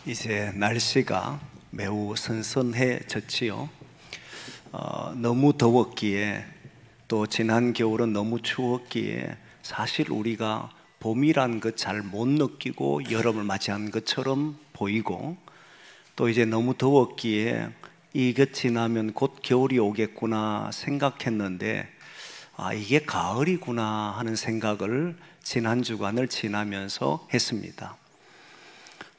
이제 날씨가 매우 선선해졌지요. 너무 더웠기에 또 지난 겨울은 너무 추웠기에 사실 우리가 봄이란 것 잘 못 느끼고 여름을 맞이한 것처럼 보이고, 또 이제 너무 더웠기에 이것 지나면 곧 겨울이 오겠구나 생각했는데 이게 가을이구나 하는 생각을 지난 주간을 지나면서 했습니다.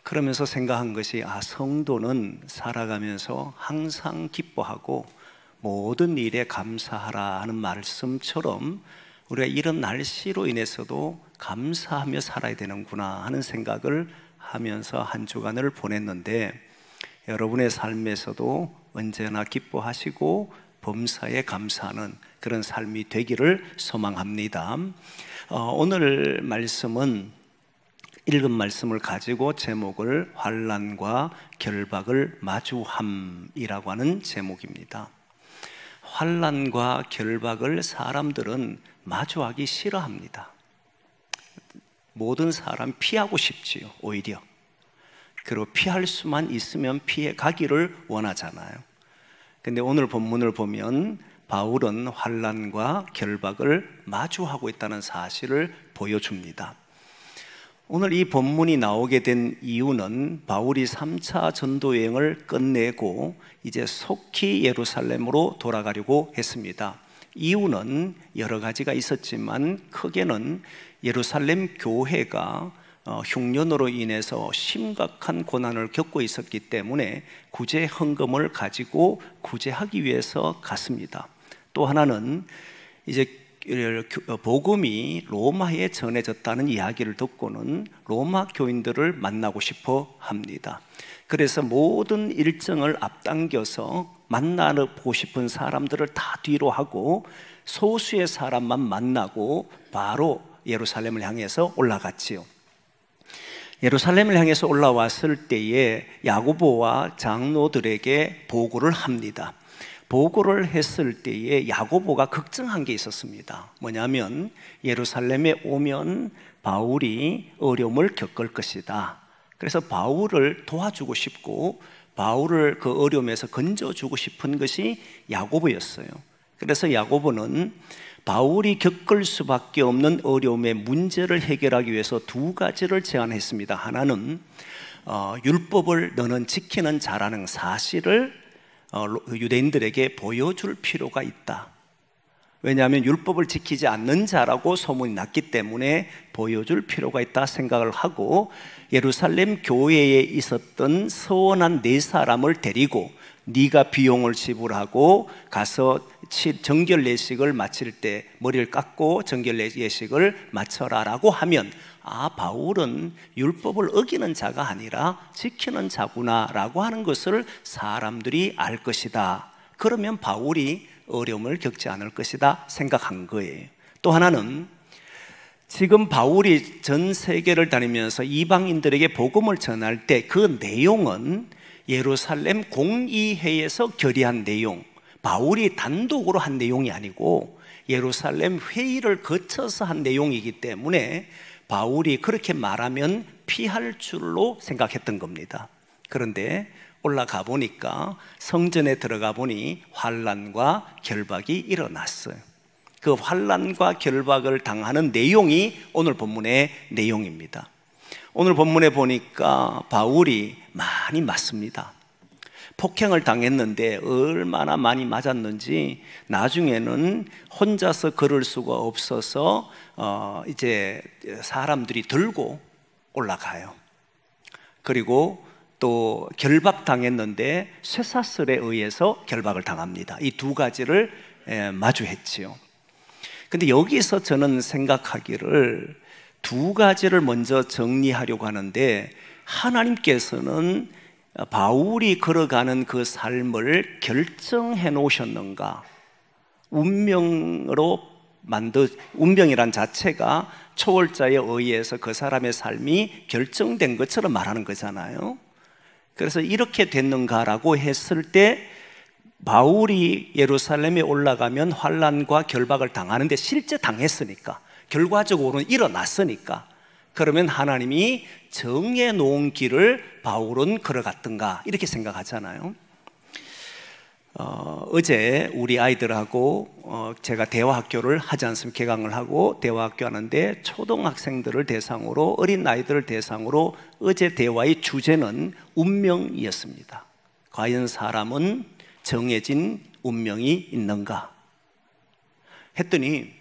그러면서 생각한 것이 성도는 살아가면서 항상 기뻐하고 모든 일에 감사하라 하는 말씀처럼 우리가 이런 날씨로 인해서도 감사하며 살아야 되는구나 하는 생각을 하면서 한 주간을 보냈는데, 여러분의 삶에서도 언제나 기뻐하시고 범사에 감사하는 그런 삶이 되기를 소망합니다. 오늘 말씀은 읽은 말씀을 가지고 제목을 환난과 결박을 마주함이라고 하는 제목입니다. 환난과 결박을 사람들은 마주하기 싫어합니다. 모든 사람 피하고 싶지요, 오히려. 그리고 피할 수만 있으면 피해 가기를 원하잖아요. 근데 오늘 본문을 보면 바울은 환난과 결박을 마주하고 있다는 사실을 보여줍니다. 오늘 이 본문이 나오게 된 이유는 바울이 3차 전도 여행을 끝내고 이제 속히 예루살렘으로 돌아가려고 했습니다. 이유는 여러 가지가 있었지만 크게는 예루살렘 교회가 흉년으로 인해서 심각한 고난을 겪고 있었기 때문에 구제 헌금을 가지고 구제하기 위해서 갔습니다. 또 하나는 이제 복음이 로마에 전해졌다는 이야기를 듣고는 로마 교인들을 만나고 싶어 합니다. 그래서 모든 일정을 앞당겨서 만나보고 싶은 사람들을 다 뒤로 하고 소수의 사람만 만나고 바로 예루살렘을 향해서 올라갔지요. 예루살렘을 향해서 올라왔을 때에 야고보와 장로들에게 보고를 합니다. 보고를 했을 때에 야고보가 걱정한 게 있었습니다. 뭐냐면 예루살렘에 오면 바울이 어려움을 겪을 것이다. 그래서 바울을 도와주고 싶고 바울을 그 어려움에서 건져주고 싶은 것이 야고보였어요. 그래서 야고보는 바울이 겪을 수밖에 없는 어려움의 문제를 해결하기 위해서 두 가지를 제안했습니다. 하나는 율법을 너는 지키는 자라는 사실을 유대인들에게 보여줄 필요가 있다. 왜냐하면 율법을 지키지 않는 자라고 소문이 났기 때문에 보여줄 필요가 있다 생각을 하고, 예루살렘 교회에 있었던 서원한 4사람을 데리고 네가 비용을 지불하고 가서 정결 예식을 마칠 때 머리를 깎고 정결 예식을 마쳐라 라고 하면 바울은 율법을 어기는 자가 아니라 지키는 자구나 라고 하는 것을 사람들이 알 것이다. 그러면 바울이 어려움을 겪지 않을 것이다 생각한 거예요. 또 하나는 지금 바울이 전 세계를 다니면서 이방인들에게 복음을 전할 때 그 내용은 예루살렘 공의회에서 결의한 내용, 바울이 단독으로 한 내용이 아니고 예루살렘 회의를 거쳐서 한 내용이기 때문에 바울이 그렇게 말하면 피할 줄로 생각했던 겁니다. 그런데 올라가 보니까 성전에 들어가 보니 환난과 결박이 일어났어요. 그 환난과 결박을 당하는 내용이 오늘 본문의 내용입니다. 오늘 본문에 보니까 바울이 많이 맞습니다. 폭행을 당했는데 얼마나 많이 맞았는지 나중에는 혼자서 걸을 수가 없어서 이제 사람들이 들고 올라가요. 그리고 또 결박당했는데 쇠사슬에 의해서 결박을 당합니다. 이 두 가지를 마주했지요. 근데 여기서 저는 생각하기를 두 가지를 먼저 정리하려고 하는데, 하나님께서는 바울이 걸어가는 그 삶을 결정해 놓으셨는가? 운명이란 자체가 초월자에 의해서 그 사람의 삶이 결정된 것처럼 말하는 거잖아요. 그래서 이렇게 됐는가라고 했을 때 바울이 예루살렘에 올라가면 환난과 결박을 당하는데 실제 당했으니까, 결과적으로는 일어났으니까 그러면 하나님이 정해 놓은 길을 바울은 걸어갔던가 이렇게 생각하잖아요. 어제 우리 아이들하고 제가 대화학교를 하지 않습니까? 개강을 하고 대화학교 하는데 초등학생들을 대상으로, 어린 아이들을 대상으로 어제 대화의 주제는 운명이었습니다. 과연 사람은 정해진 운명이 있는가 했더니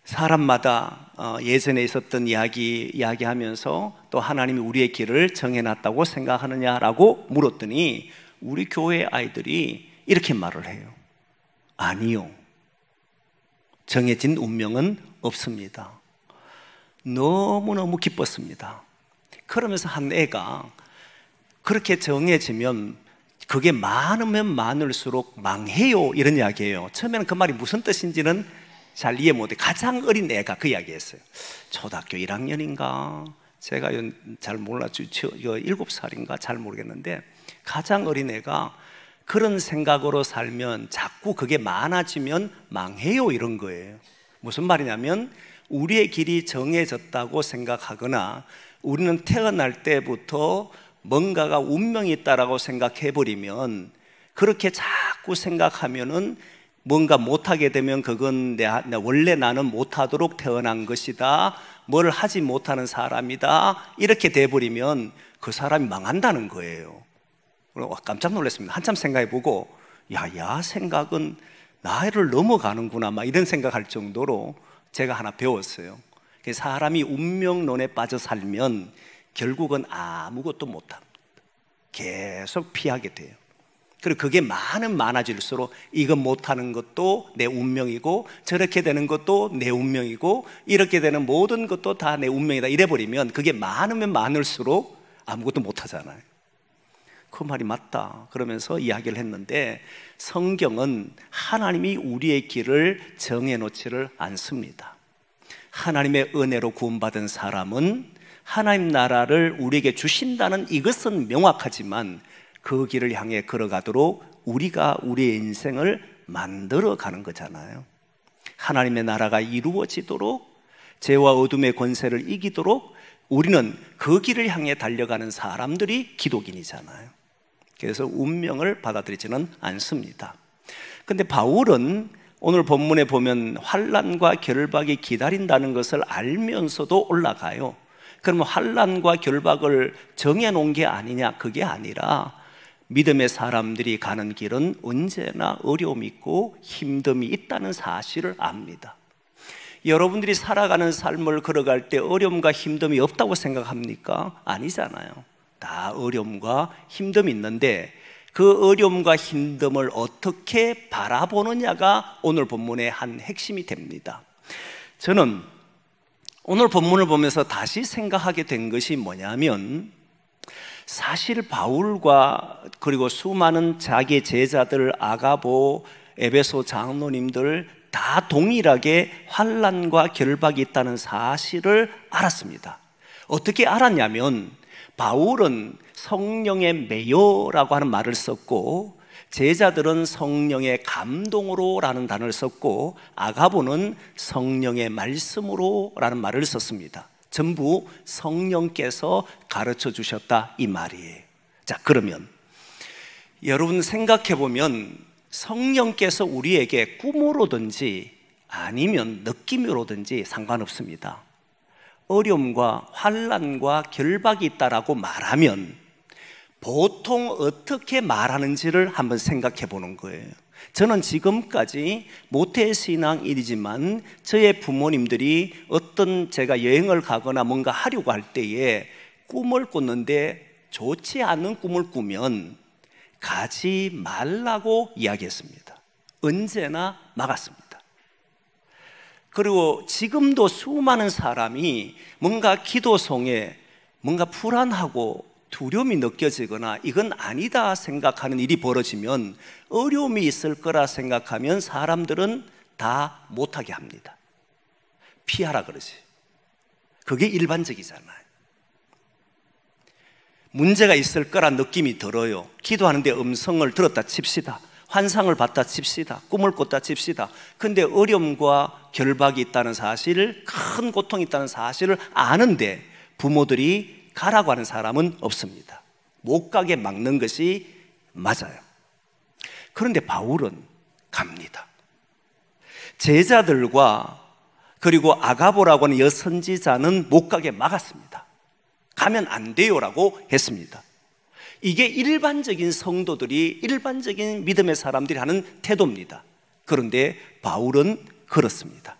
사람마다 예전에 있었던 이야기하면서 또 하나님이 우리의 길을 정해놨다고 생각하느냐라고 물었더니 우리 교회 아이들이 이렇게 말을 해요. 아니요, 정해진 운명은 없습니다. 너무너무 기뻤습니다. 그러면서 한 애가 그렇게 정해지면 그게 많으면 많을수록 망해요, 이런 이야기예요. 처음에는 그 말이 무슨 뜻인지는 잘 이해 못해. 가장 어린 애가 그 이야기했어요. 초등학교 1학년인가 제가 잘 몰랐죠. 7살인가 잘 모르겠는데 가장 어린 애가 그런 생각으로 살면 자꾸 그게 많아지면 망해요, 이런 거예요. 무슨 말이냐면 우리의 길이 정해졌다고 생각하거나 우리는 태어날 때부터 뭔가가 운명이 있다라고 생각해버리면, 그렇게 자꾸 생각하면은 뭔가 못하게 되면 그건 원래 나는 못하도록 태어난 것이다, 뭘 하지 못하는 사람이다, 이렇게 돼버리면 그 사람이 망한다는 거예요. 깜짝 놀랐습니다. 한참 생각해보고 야 생각은 나이를 넘어가는구나, 막 이런 생각할 정도로 제가 하나 배웠어요. 사람이 운명론에 빠져 살면 결국은 아무것도 못합니다. 계속 피하게 돼요. 그리고 그게 많아질수록 이건 못하는 것도 내 운명이고 저렇게 되는 것도 내 운명이고 이렇게 되는 모든 것도 다 내 운명이다 이래버리면 그게 많으면 많을수록 아무것도 못하잖아요. 그 말이 맞다 그러면서 이야기를 했는데, 성경은 하나님이 우리의 길을 정해놓지를 않습니다. 하나님의 은혜로 구원받은 사람은 하나님 나라를 우리에게 주신다는 이것은 명확하지만 그 길을 향해 걸어가도록 우리가 우리의 인생을 만들어가는 거잖아요. 하나님의 나라가 이루어지도록, 죄와 어둠의 권세를 이기도록 우리는 그 길을 향해 달려가는 사람들이 기독인이잖아요. 그래서 운명을 받아들이지는 않습니다. 그런데 바울은 오늘 본문에 보면 환난과 결박이 기다린다는 것을 알면서도 올라가요. 그러면 환난과 결박을 정해놓은 게 아니냐? 그게 아니라 믿음의 사람들이 가는 길은 언제나 어려움이 있고 힘듦이 있다는 사실을 압니다. 여러분들이 살아가는 삶을 걸어갈 때 어려움과 힘듦이 없다고 생각합니까? 아니잖아요. 다 어려움과 힘듦이 있는데 그 어려움과 힘듦을 어떻게 바라보느냐가 오늘 본문의 한 핵심이 됩니다. 저는 오늘 본문을 보면서 다시 생각하게 된 것이 뭐냐면, 사실 바울과 그리고 수많은 자기 제자들, 아가보, 에베소 장로님들 다 동일하게 환난과 결박이 있다는 사실을 알았습니다. 어떻게 알았냐면, 바울은 성령의 매여라고 하는 말을 썼고, 제자들은 성령의 감동으로 라는 단어를 썼고, 아가보는 성령의 말씀으로 라는 말을 썼습니다. 전부 성령께서 가르쳐 주셨다 이 말이에요. 자, 그러면 여러분 생각해 보면 성령께서 우리에게 꿈으로든지 아니면 느낌으로든지 상관없습니다. 어려움과 환난과 결박이 있다라고 말하면 보통 어떻게 말하는지를 한번 생각해 보는 거예요. 저는 지금까지 모태신앙인이지만 저의 부모님들이 어떤 제가 여행을 가거나 뭔가 하려고 할 때에 꿈을 꿨는데 좋지 않은 꿈을 꾸면 가지 말라고 이야기했습니다. 언제나 막았습니다. 그리고 지금도 수많은 사람이 뭔가 기도송에 뭔가 불안하고 두려움이 느껴지거나 이건 아니다 생각하는 일이 벌어지면, 어려움이 있을 거라 생각하면 사람들은 다 못하게 합니다. 피하라 그러지. 그게 일반적이잖아요. 문제가 있을 거란 느낌이 들어요. 기도하는데 음성을 들었다 칩시다. 환상을 봤다 칩시다. 꿈을 꿨다 칩시다. 근데 어려움과 결박이 있다는 사실을, 큰 고통이 있다는 사실을 아는데 부모들이 가라고 하는 사람은 없습니다. 못 가게 막는 것이 맞아요. 그런데 바울은 갑니다. 제자들과 그리고 아가보라고 하는 여선지자는 못 가게 막았습니다. 가면 안 돼요라고 했습니다. 이게 일반적인 성도들이, 일반적인 믿음의 사람들이 하는 태도입니다. 그런데 바울은 그렇습니다.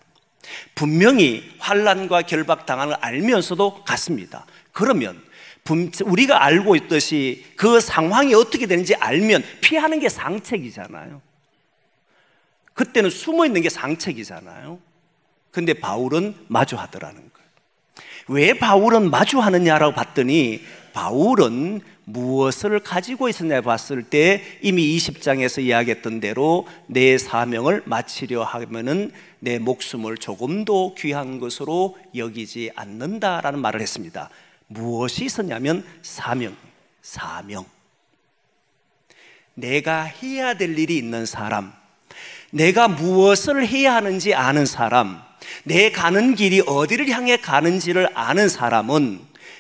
분명히 환난과 결박 당하는 걸 알면서도 갔습니다. 그러면 우리가 알고 있듯이 그 상황이 어떻게 되는지 알면 피하는 게 상책이잖아요. 그때는 숨어 있는 게 상책이잖아요. 근데 바울은 마주하더라는 거예요. 왜 바울은 마주하느냐라고 봤더니 바울은 무엇을 가지고 있었냐 봤을 때 이미 20장에서 이야기했던 대로 내 사명을 마치려 하면은 내 목숨을 조금도 귀한 것으로 여기지 않는다라는 말을 했습니다. 무엇이 있었냐면 사명. 내가 해야 될 일이 있는 사람, 내가 무엇을 해야 하는지 아는 사람, 내 가는 길이 어디를 향해 가는지를 아는 사람은,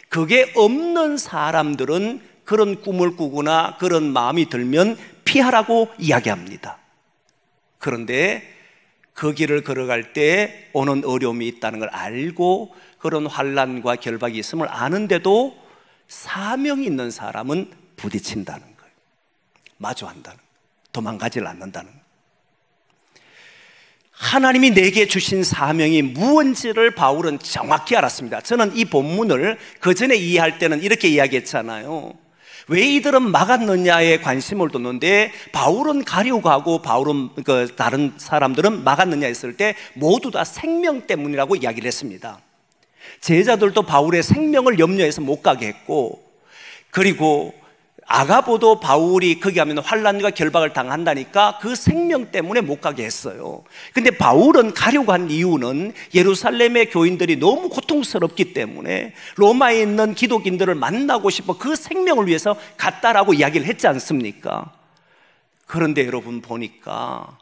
그게 없는 사람들은 그런 꿈을 꾸거나 그런 마음이 들면 피하라고 이야기합니다. 그런데 그 길을 걸어갈 때 오는 어려움이 있다는 걸 알고 그런 환난과 결박이 있음을 아는데도 사명이 있는 사람은 부딪힌다는 거예요. 마주한다는 거예요. 도망가질 않는다는 거예요. 하나님이 내게 주신 사명이 무엇인지를 바울은 정확히 알았습니다. 저는 이 본문을 그 전에 이해할 때는 이렇게 이야기했잖아요. 왜 이들은 막았느냐에 관심을 뒀는데 바울은 가려고 하고 다른 사람들은 막았느냐 했을 때 모두 다 생명 때문이라고 이야기를 했습니다. 제자들도 바울의 생명을 염려해서 못 가게 했고, 그리고 아가보도 바울이 거기 가면 환난과 결박을 당한다니까 그 생명 때문에 못 가게 했어요. 근데 바울은 가려고 한 이유는 예루살렘의 교인들이 너무 고통스럽기 때문에 로마에 있는 기독인들을 만나고 싶어 그 생명을 위해서 갔다라고 이야기를 했지 않습니까? 그런데 여러분 보니까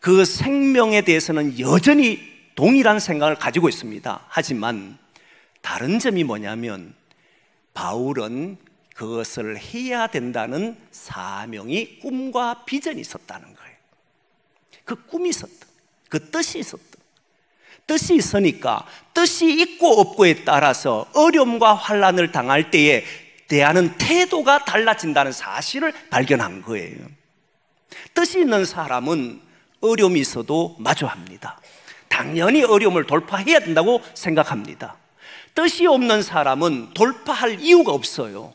그 생명에 대해서는 여전히 동일한 생각을 가지고 있습니다. 하지만 다른 점이 뭐냐면 바울은 그것을 해야 된다는 사명이, 꿈과 비전이 있었다는 거예요. 그 꿈이 있었다, 그 뜻이 있었다. 뜻이 있으니까 뜻이 있고 없고에 따라서 어려움과 환난을 당할 때에 대하는 태도가 달라진다는 사실을 발견한 거예요. 뜻이 있는 사람은 어려움이 있어도 마주합니다. 당연히 어려움을 돌파해야 된다고 생각합니다. 뜻이 없는 사람은 돌파할 이유가 없어요.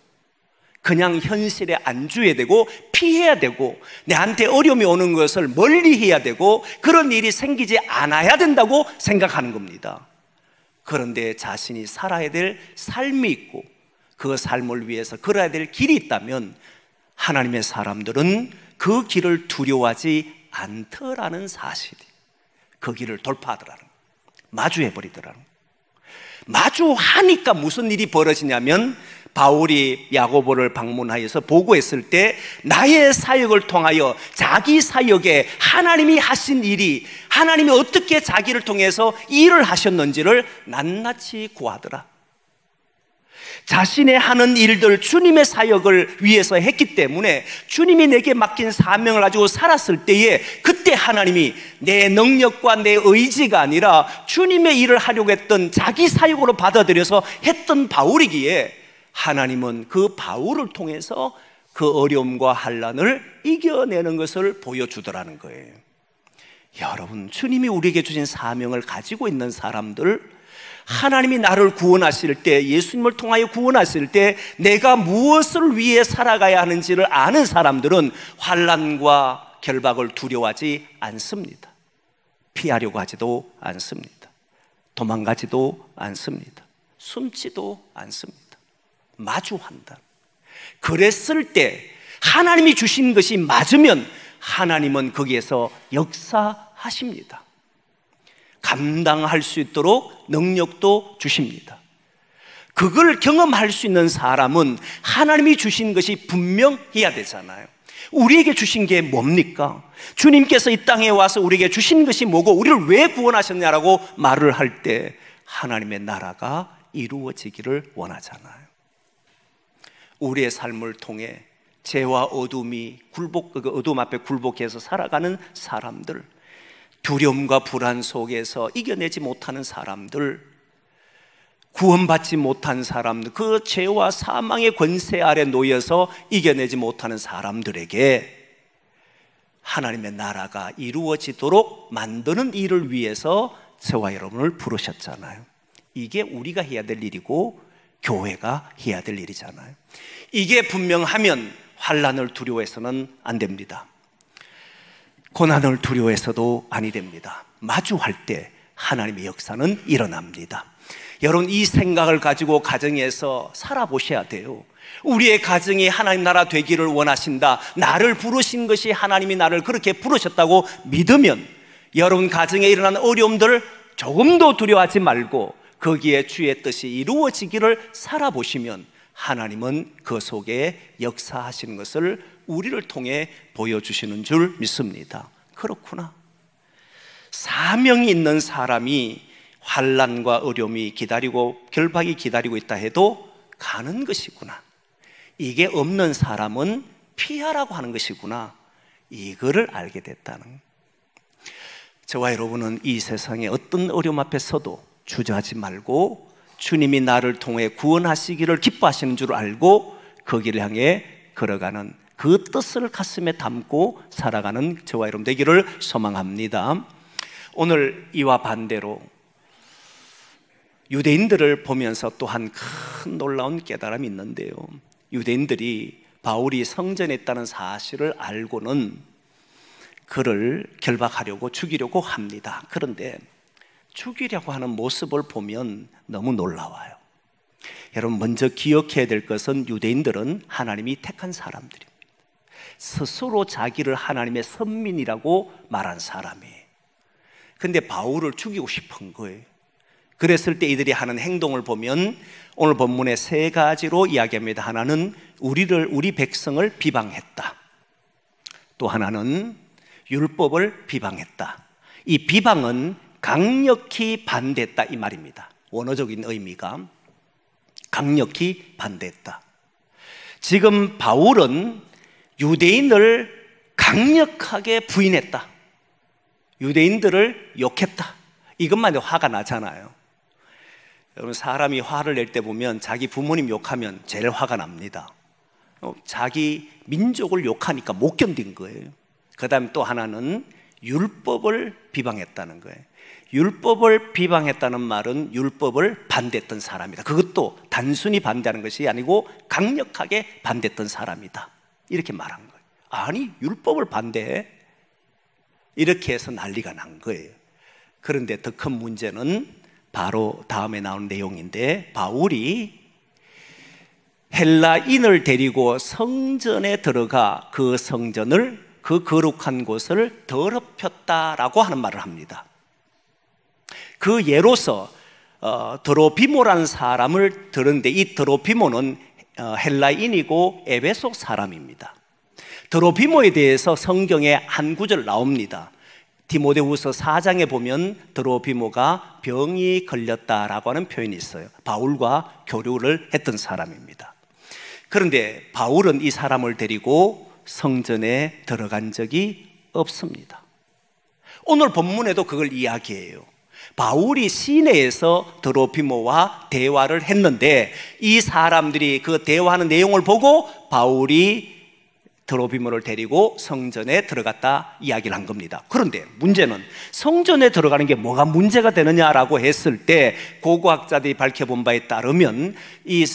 그냥 현실에 안주해야 되고 피해야 되고 내한테 어려움이 오는 것을 멀리해야 되고 그런 일이 생기지 않아야 된다고 생각하는 겁니다. 그런데 자신이 살아야 될 삶이 있고 그 삶을 위해서 걸어야 될 길이 있다면 하나님의 사람들은 그 길을 두려워하지 않더라는 사실이, 그 길을 돌파하더라는 거예요. 마주해버리더라는 거예요. 마주하니까 무슨 일이 벌어지냐면 바울이 야고보를 방문하여서 보고했을 때 나의 사역을 통하여 자기 사역에 하나님이 하신 일이, 하나님이 어떻게 자기를 통해서 일을 하셨는지를 낱낱이 구하더라. 자신의 하는 일들, 주님의 사역을 위해서 했기 때문에 주님이 내게 맡긴 사명을 가지고 살았을 때에 그때 하나님이 내 능력과 내 의지가 아니라 주님의 일을 하려고 했던 자기 사역으로 받아들여서 했던 바울이기에 하나님은 그 바울을 통해서 그 어려움과 환난을 이겨내는 것을 보여주더라는 거예요. 여러분, 주님이 우리에게 주신 사명을 가지고 있는 사람들, 하나님이 나를 구원하실 때, 예수님을 통하여 구원하실 때 내가 무엇을 위해 살아가야 하는지를 아는 사람들은 환난과 결박을 두려워하지 않습니다. 피하려고 하지도 않습니다. 도망가지도 않습니다. 숨지도 않습니다. 마주한다. 그랬을 때 하나님이 주신 것이 맞으면 하나님은 거기에서 역사하십니다. 감당할 수 있도록 능력도 주십니다. 그걸 경험할 수 있는 사람은 하나님이 주신 것이 분명해야 되잖아요. 우리에게 주신 게 뭡니까? 주님께서 이 땅에 와서 우리에게 주신 것이 뭐고 우리를 왜 구원하셨냐라고 말을 할 때 하나님의 나라가 이루어지기를 원하잖아요. 우리의 삶을 통해 죄와 어둠이 어둠 앞에 굴복해서 살아가는 사람들, 두려움과 불안 속에서 이겨내지 못하는 사람들, 구원받지 못한 사람들, 그 죄와 사망의 권세 아래 놓여서 이겨내지 못하는 사람들에게 하나님의 나라가 이루어지도록 만드는 일을 위해서 저와 여러분을 부르셨잖아요. 이게 우리가 해야 될 일이고 교회가 해야 될 일이잖아요. 이게 분명하면 환난을 두려워해서는 안 됩니다. 고난을 두려워해서도 아니 됩니다. 마주할 때 하나님의 역사는 일어납니다. 여러분, 이 생각을 가지고 가정에서 살아보셔야 돼요. 우리의 가정이 하나님 나라 되기를 원하신다, 나를 부르신 것이 하나님이 나를 그렇게 부르셨다고 믿으면 여러분 가정에 일어나는 어려움들을 조금도 두려워하지 말고 거기에 주의 뜻이 이루어지기를 살아보시면 하나님은 그 속에 역사하시는 것을 우리를 통해 보여주시는 줄 믿습니다. 그렇구나, 사명이 있는 사람이 환난과 어려움이 기다리고 결박이 기다리고 있다 해도 가는 것이구나, 이게 없는 사람은 피하라고 하는 것이구나, 이거를 알게 됐다는. 저와 여러분은 이 세상에 어떤 어려움 앞에서도 주저하지 말고 주님이 나를 통해 구원하시기를 기뻐하시는 줄 알고 그 길을 향해 걸어가는, 그 뜻을 가슴에 담고 살아가는 저와 여러분 되기를 소망합니다. 오늘 이와 반대로 유대인들을 보면서 또한 큰 놀라운 깨달음이 있는데요, 유대인들이 바울이 성전에 있다는 사실을 알고는 그를 결박하려고 죽이려고 합니다. 그런데 죽이려고 하는 모습을 보면 너무 놀라워요. 여러분, 먼저 기억해야 될 것은 유대인들은 하나님이 택한 사람들입니다. 스스로 자기를 하나님의 선민이라고 말한 사람이에요. 근데 바울을 죽이고 싶은 거예요. 그랬을 때 이들이 하는 행동을 보면 오늘 본문에 세 가지로 이야기합니다. 하나는 우리 백성을 비방했다, 또 하나는 율법을 비방했다. 이 비방은 강력히 반대했다 이 말입니다. 원어적인 의미가 강력히 반대했다. 지금 바울은 유대인을 강력하게 부인했다, 유대인들을 욕했다, 이것만 해도 화가 나잖아요. 여러분, 사람이 화를 낼 때 보면 자기 부모님 욕하면 제일 화가 납니다. 자기 민족을 욕하니까 못 견딘 거예요. 그 다음에 또 하나는 율법을 비방했다는 거예요. 율법을 비방했다는 말은 율법을 반대했던 사람이다, 그것도 단순히 반대하는 것이 아니고 강력하게 반대했던 사람이다, 이렇게 말한 거예요. 아니, 율법을 반대해? 이렇게 해서 난리가 난 거예요. 그런데 더 큰 문제는 바로 다음에 나오는 내용인데, 바울이 헬라인을 데리고 성전에 들어가 그 성전을, 그 거룩한 곳을 더럽혔다라고 하는 말을 합니다. 그 예로서 드로피모라는 사람을 들었는데, 이 드로피모는 헬라인이고 에베소 사람입니다. 드로피모에 대해서 성경에 한 구절 나옵니다. 디모데후서 4장에 보면 드로피모가 병이 걸렸다라고 하는 표현이 있어요. 바울과 교류를 했던 사람입니다. 그런데 바울은 이 사람을 데리고 성전에 들어간 적이 없습니다. 오늘 본문에도 그걸 이야기해요. 바울이 시내에서 드로피모와 대화를 했는데 이 사람들이 그 대화하는 내용을 보고 바울이 드로피모를 데리고 성전에 들어갔다 이야기를 한 겁니다. 그런데 문제는 성전에 들어가는 게 뭐가 문제가 되느냐라고 했을 때 고고학자들이 밝혀본 바에 따르면 이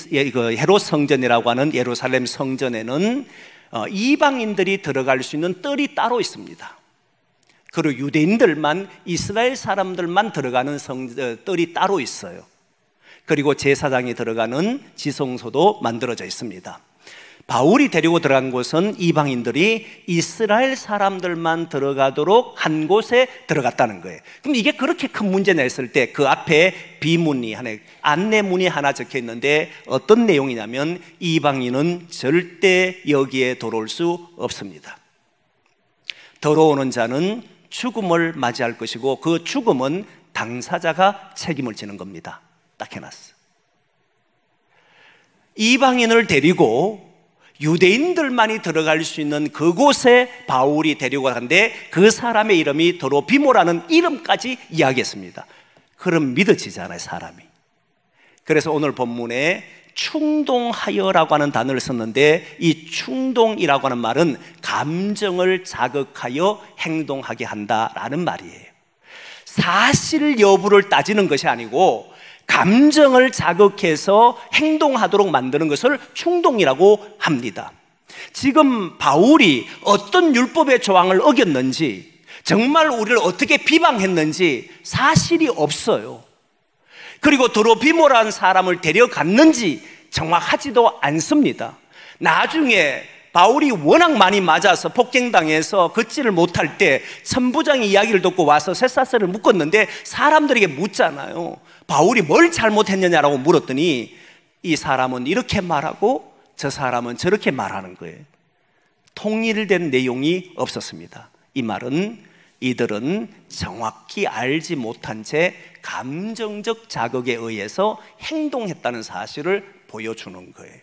헤롯 성전이라고 하는 예루살렘 성전에는 이방인들이 들어갈 수 있는 뜰이 따로 있습니다. 그리고 유대인들만, 이스라엘 사람들만 들어가는 뜰이 따로 있어요. 그리고 제사장이 들어가는 지성소도 만들어져 있습니다. 바울이 데리고 들어간 곳은 이방인들이 이스라엘 사람들만 들어가도록 한 곳에 들어갔다는 거예요. 그럼 이게 그렇게 큰 문제 냈을 때 그 앞에 비문이 하나, 안내문이 하나 적혀 있는데 어떤 내용이냐면 이방인은 절대 여기에 들어올 수 없습니다. 들어오는 자는 죽음을 맞이할 것이고 그 죽음은 당사자가 책임을 지는 겁니다. 딱 해놨어. 이방인을 데리고 유대인들만이 들어갈 수 있는 그곳에 바울이 데리고 가는데 그 사람의 이름이 도로비모라는 이름까지 이야기했습니다. 그럼 믿어지잖아요, 사람이. 그래서 오늘 본문에 충동하여라고 하는 단어를 썼는데 이 충동이라고 하는 말은 감정을 자극하여 행동하게 한다라는 말이에요. 사실 여부를 따지는 것이 아니고 감정을 자극해서 행동하도록 만드는 것을 충동이라고 합니다. 지금 바울이 어떤 율법의 조항을 어겼는지, 정말 우리를 어떻게 비방했는지 사실이 없어요. 그리고 도로비모라는 사람을 데려갔는지 정확하지도 않습니다. 나중에 바울이 워낙 많이 맞아서 폭행당해서 걷지를 못할 때 천부장의 이야기를 듣고 와서 쇠사슬을 묶었는데 사람들에게 묻잖아요. 바울이 뭘 잘못했느냐라고 물었더니 이 사람은 이렇게 말하고 저 사람은 저렇게 말하는 거예요. 통일된 내용이 없었습니다. 이 말은 이들은 정확히 알지 못한 채 감정적 자극에 의해서 행동했다는 사실을 보여주는 거예요.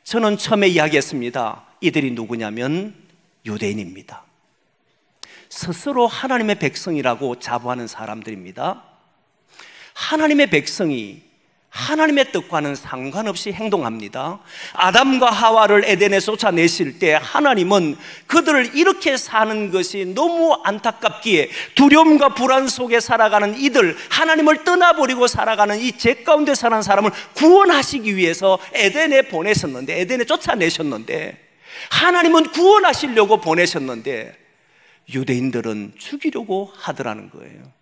저는 처음에 이야기했습니다. 이들이 누구냐면 유대인입니다. 스스로 하나님의 백성이라고 자부하는 사람들입니다. 하나님의 백성이 하나님의 뜻과는 상관없이 행동합니다. 아담과 하와를 에덴에 쫓아내실 때 하나님은 그들을 이렇게 사는 것이 너무 안타깝기에 두려움과 불안 속에 살아가는 이들, 하나님을 떠나버리고 살아가는 이 죄 가운데 사는 사람을 구원하시기 위해서 에덴에 보내셨는데, 에덴에 쫓아내셨는데, 하나님은 구원하시려고 보내셨는데 유대인들은 죽이려고 하더라는 거예요.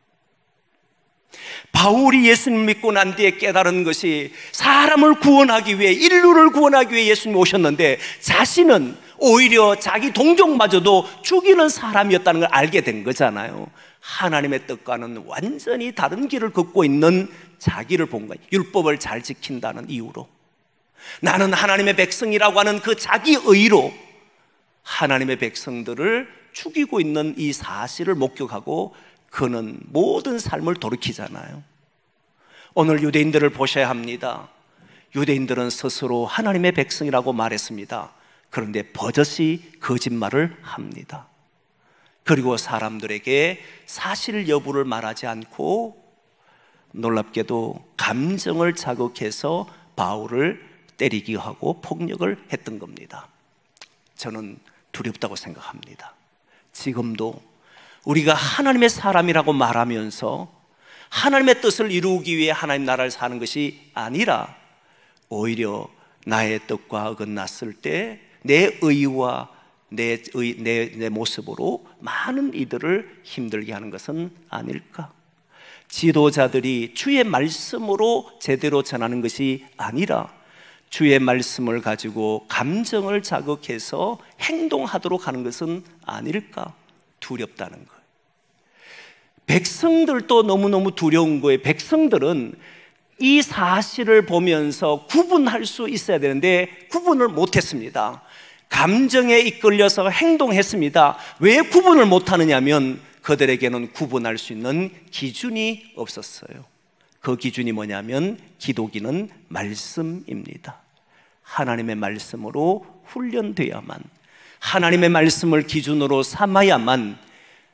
바울이 예수님 믿고 난 뒤에 깨달은 것이 사람을 구원하기 위해, 인류를 구원하기 위해 예수님이 오셨는데 자신은 오히려 자기 동족마저도 죽이는 사람이었다는 걸 알게 된 거잖아요. 하나님의 뜻과는 완전히 다른 길을 걷고 있는 자기를 본 거예요. 율법을 잘 지킨다는 이유로, 나는 하나님의 백성이라고 하는 그 자기 의로 하나님의 백성들을 죽이고 있는 이 사실을 목격하고 그는 모든 삶을 돌이키잖아요. 오늘 유대인들을 보셔야 합니다. 유대인들은 스스로 하나님의 백성이라고 말했습니다. 그런데 버젓이 거짓말을 합니다. 그리고 사람들에게 사실 여부를 말하지 않고 놀랍게도 감정을 자극해서 바울을 때리기도 하고 폭력을 했던 겁니다. 저는 두렵다고 생각합니다. 지금도 우리가 하나님의 사람이라고 말하면서 하나님의 뜻을 이루기 위해 하나님 나라를 사는 것이 아니라 오히려 나의 뜻과 어긋났을 때 내 의와 내 모습으로 많은 이들을 힘들게 하는 것은 아닐까? 지도자들이 주의 말씀으로 제대로 전하는 것이 아니라 주의 말씀을 가지고 감정을 자극해서 행동하도록 하는 것은 아닐까? 두렵다는 거예요. 백성들도 너무너무 두려운 거예요. 백성들은 이 사실을 보면서 구분할 수 있어야 되는데 구분을 못했습니다. 감정에 이끌려서 행동했습니다. 왜 구분을 못하느냐면 그들에게는 구분할 수 있는 기준이 없었어요. 그 기준이 뭐냐면 기독인은 말씀입니다. 하나님의 말씀으로 훈련되어야만, 하나님의 말씀을 기준으로 삼아야만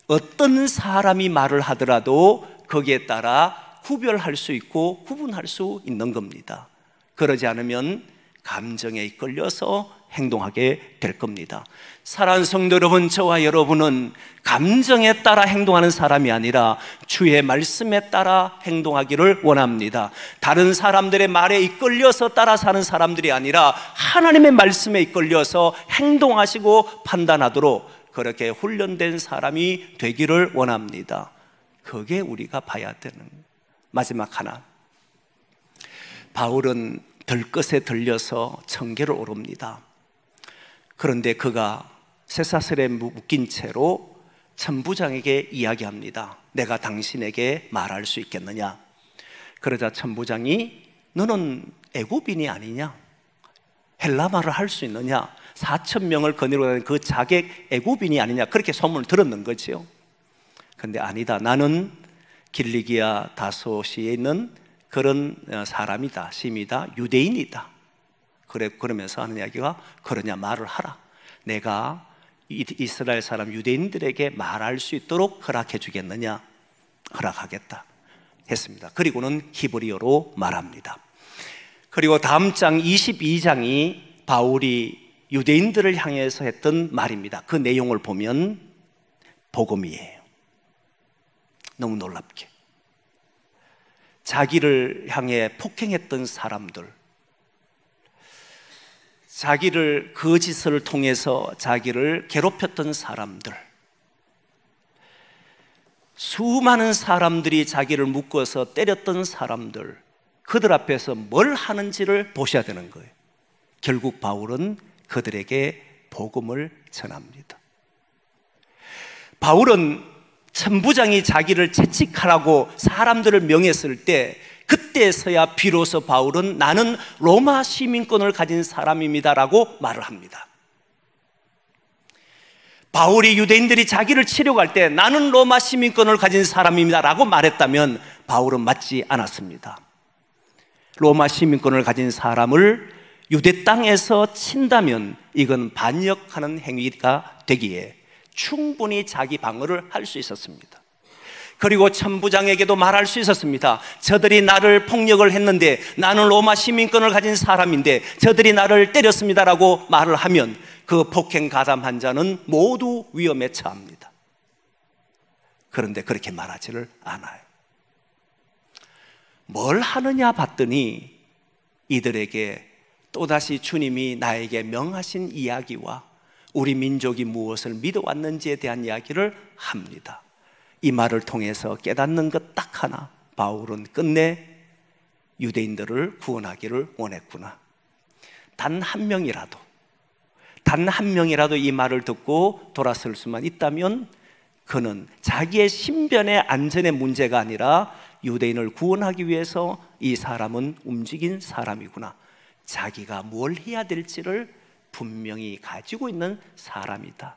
어떤 사람이 말을 하더라도 거기에 따라 구별할 수 있고 구분할 수 있는 겁니다. 그러지 않으면 감정에 이끌려서 행동하게 될 겁니다. 사랑하는 성도 여러분, 저와 여러분은 감정에 따라 행동하는 사람이 아니라 주의 말씀에 따라 행동하기를 원합니다. 다른 사람들의 말에 이끌려서 따라 사는 사람들이 아니라 하나님의 말씀에 이끌려서 행동하시고 판단하도록 그렇게 훈련된 사람이 되기를 원합니다. 그게 우리가 봐야 되는. 마지막 하나, 바울은 들것에 들려서 청계를 오릅니다. 그런데 그가 쇠사슬에 묶인 채로 천부장에게 이야기합니다. 내가 당신에게 말할 수 있겠느냐? 그러자 천부장이 너는 애굽인이 아니냐? 헬라말을 할 수 있느냐? 4,000명을 거느리고 다니는 그 자객 애굽인이 아니냐? 그렇게 소문을 들었는 거지요. 근데 아니다. 나는 길리기아 다소시에 있는 그런 사람이다. 심이다. 유대인이다. 그러면서 하는 이야기가 그러냐 말을 하라. 내가 이스라엘 사람 유대인들에게 말할 수 있도록 허락해 주겠느냐? 허락하겠다 했습니다. 그리고는 히브리어로 말합니다. 그리고 다음 장 22장이 바울이 유대인들을 향해서 했던 말입니다. 그 내용을 보면 복음이에요. 너무 놀랍게 자기를 향해 폭행했던 사람들, 자기를 거짓을 통해서 자기를 괴롭혔던 사람들, 수많은 사람들이 자기를 묶어서 때렸던 사람들, 그들 앞에서 뭘 하는지를 보셔야 되는 거예요. 결국 바울은 그들에게 복음을 전합니다. 바울은 천부장이 자기를 채찍하라고 사람들을 명했을 때 그때서야 비로소 바울은 나는 로마 시민권을 가진 사람입니다라고 말을 합니다. 바울이 유대인들이 자기를 치려고 할 때 나는 로마 시민권을 가진 사람입니다라고 말했다면 바울은 맞지 않았습니다. 로마 시민권을 가진 사람을 유대 땅에서 친다면 이건 반역하는 행위가 되기에 충분히 자기 방어를 할 수 있었습니다. 그리고 천부장에게도 말할 수 있었습니다. 저들이 나를 폭력을 했는데 나는 로마 시민권을 가진 사람인데 저들이 나를 때렸습니다라고 말을 하면 그 폭행 가담한 자는 모두 위험에 처합니다. 그런데 그렇게 말하지를 않아요. 뭘 하느냐 봤더니 이들에게 또다시 주님이 나에게 명하신 이야기와 우리 민족이 무엇을 믿어왔는지에 대한 이야기를 합니다. 이 말을 통해서 깨닫는 것 딱 하나, 바울은 끝내 유대인들을 구원하기를 원했구나. 단 한 명이라도 이 말을 듣고 돌아설 수만 있다면 그는 자기의 신변의 안전의 문제가 아니라 유대인을 구원하기 위해서 이 사람은 움직인 사람이구나, 자기가 뭘 해야 될지를 분명히 가지고 있는 사람이다.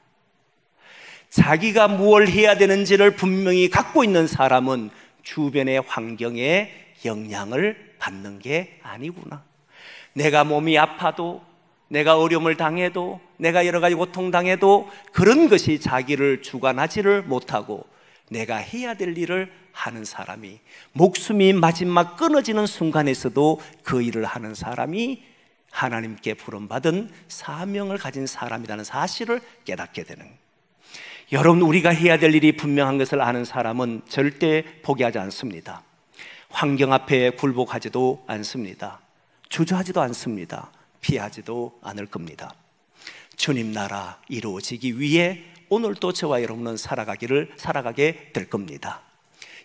자기가 무엇을 해야 되는지를 분명히 갖고 있는 사람은 주변의 환경에 영향을 받는 게 아니구나. 내가 몸이 아파도, 내가 어려움을 당해도, 내가 여러 가지 고통당해도 그런 것이 자기를 주관하지를 못하고 내가 해야 될 일을 하는 사람이, 목숨이 마지막 끊어지는 순간에서도 그 일을 하는 사람이 하나님께 부름받은 사명을 가진 사람이라는 사실을 깨닫게 되는 거예요. 여러분, 우리가 해야 될 일이 분명한 것을 아는 사람은 절대 포기하지 않습니다. 환경 앞에 굴복하지도 않습니다. 주저하지도 않습니다. 피하지도 않을 겁니다. 주님 나라 이루어지기 위해 오늘도 저와 여러분은 살아가게 될 겁니다.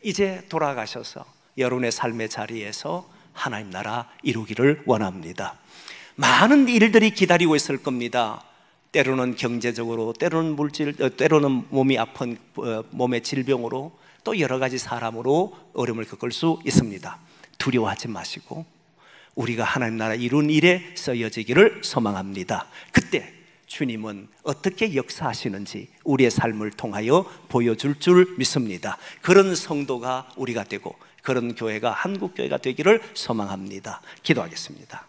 이제 돌아가셔서 여러분의 삶의 자리에서 하나님 나라 이루기를 원합니다. 많은 일들이 기다리고 있을 겁니다. 때로는 경제적으로, 때로는 때로는 몸이 아픈 몸의 질병으로, 또 여러 가지 사람으로 어려움을 겪을 수 있습니다. 두려워하지 마시고 우리가 하나님 나라 이룬 일에 쓰여지기를 소망합니다. 그때 주님은 어떻게 역사하시는지 우리의 삶을 통하여 보여줄 줄 믿습니다. 그런 성도가 우리가 되고 그런 교회가 한국교회가 되기를 소망합니다. 기도하겠습니다.